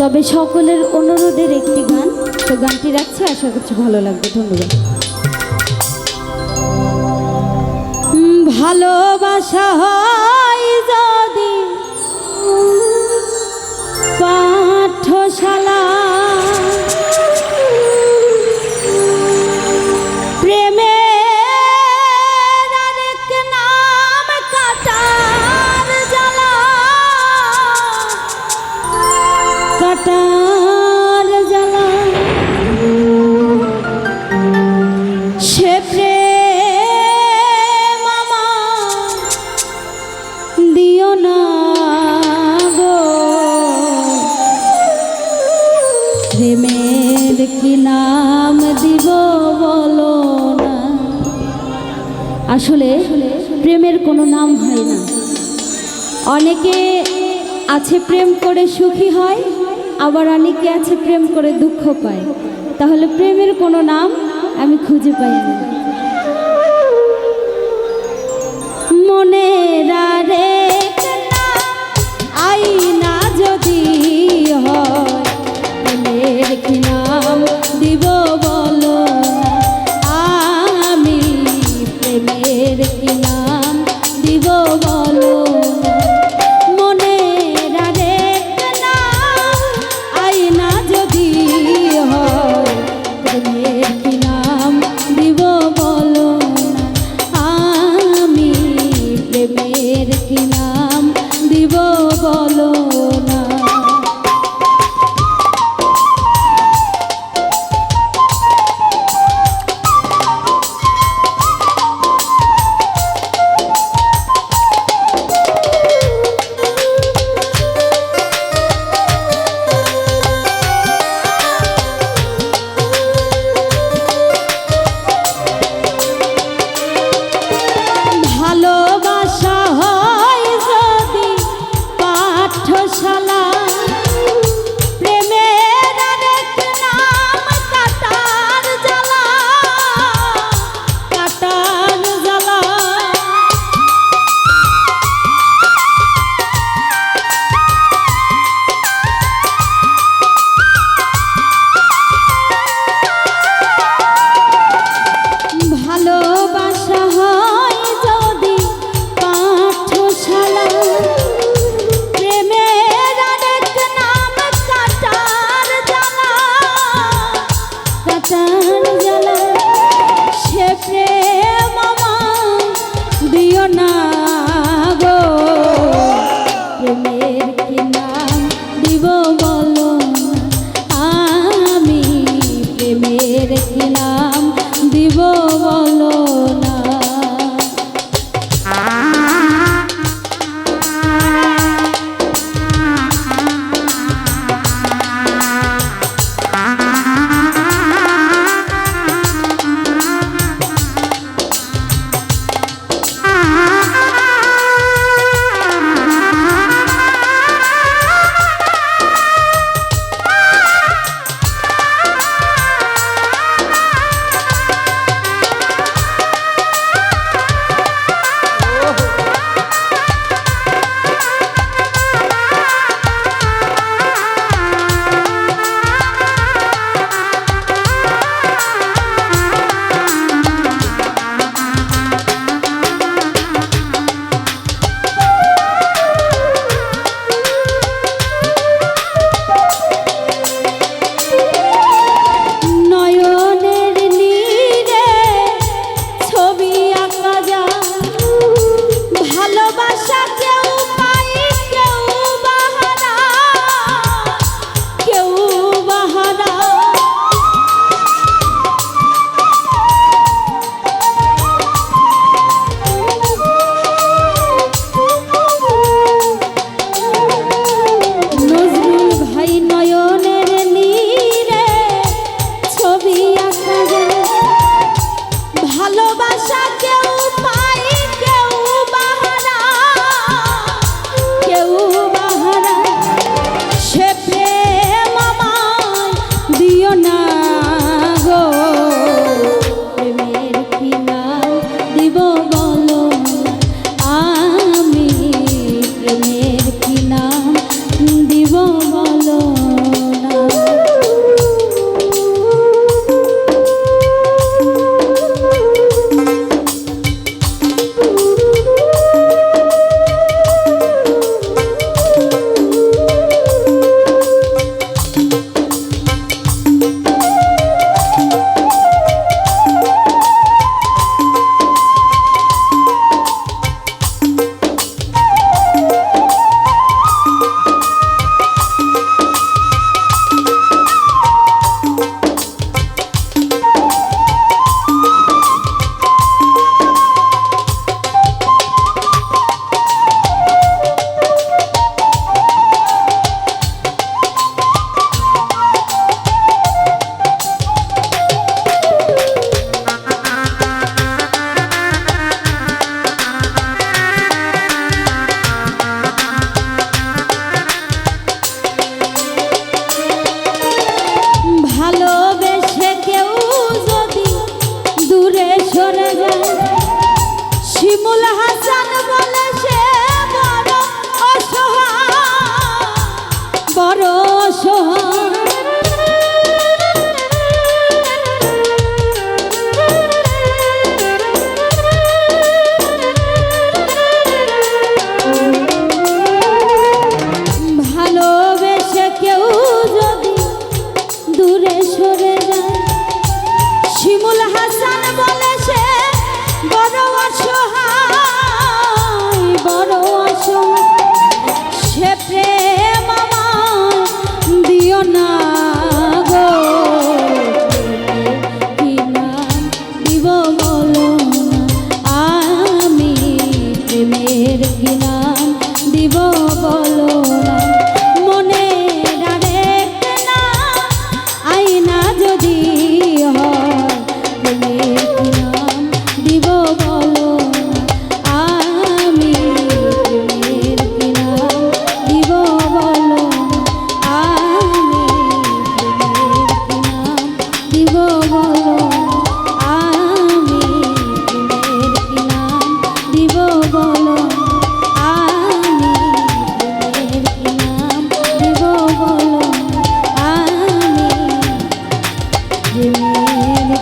তবে সকলের অনুরোধের একটি গান, তো গানটি রাখছি, আশা করছি ভালো লাগবে। ধন্যবাদ। ভালোবাসা হয় যদি পাঠশালা, প্রেমের আরেক নাম কাটার জ্বালা, কাটার জ্বালা, সে প্রেম আমার দিও না গো, প্রেমের কি নাম দিব বলো না। আসলে প্রেমের কোনো নাম হয় না। অনেকে আছে প্রেম করে সুখী হয়, আবার অনেকে আছে প্রেম করে দুঃখ পায়। তাহলে প্রেমের কোনো নাম আমি খুঁজে পাই না। মনের আরেক নাম আইনা যদি হয়, প্রেমের কি নাম দিব বলো না। আমি প্রেমের কি নাম দিব বলো না। মনের আরেক নাম আইনা যদি হয়, প্রেমের কি নাম দিব বলো না। আমি প্রেমের কি নাম দিব বলো না। ভালোবাসা হয় যদি পাঠশালা,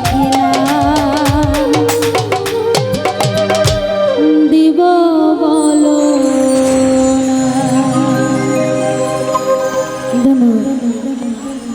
কিনারা